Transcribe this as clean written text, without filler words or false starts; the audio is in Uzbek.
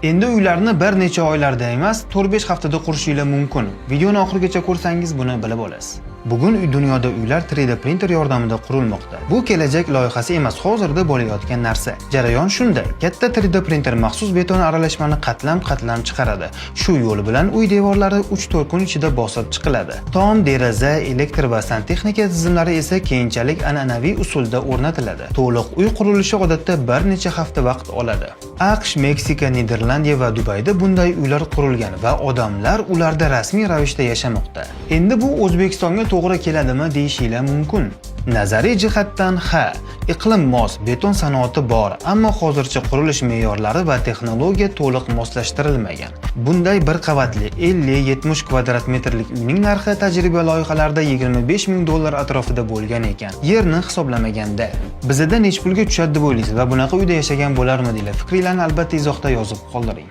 Endi uylarni bir necha oylarda emas, 4-5 haftada qurishingiz mumkin. Videoni oxirigacha ko'rsangiz buni bilib olasiz. Bugun dunyoda uylar 3D printer yordamida qurilmoqda. Bu kelajak loyihasi emas, hozirda bo'layotgan narsa. Jarayon shunday. Katta 3D printer maxsus beton aralashmani qatlam-qatlam chiqaradi. Shu yo'l bilan uy devorlari 3-4 kun ichida bosib chiqiladi. Tom, deraza, elektr va santexnika tizimlari esa keyinchalik an'anaviy usulda o'rnatiladi. To'liq uy qurilishi odatda bir necha hafta vaqt oladi. AQSh, Meksika, Niderlandiya va Dubayda bunday uylar qurilgan va odamlar ularda rasmiy ravishda yashamoqda. Endi bu O'zbekistonga to'g'ri keladimi deyishingiz mumkin. Nazariy jihatdan ha, iqlim mos, beton sanoati bor, ammo hozircha qurilish me'yorlari va texnologiya to'liq moslashtirilmagan. Bunday bir qavatli 50-70 kvadrat metrlik uyning narxi tajriba loyihalarida $25,000 atrofida bo'lgan ekan. Yerni hisoblamaganda. Bizda nech pulga tushadi deb o'ylaysiz va bunaqa uyda yashagan bo'larmidinglar? Fikringizni albatta izohda yozib qoldiring.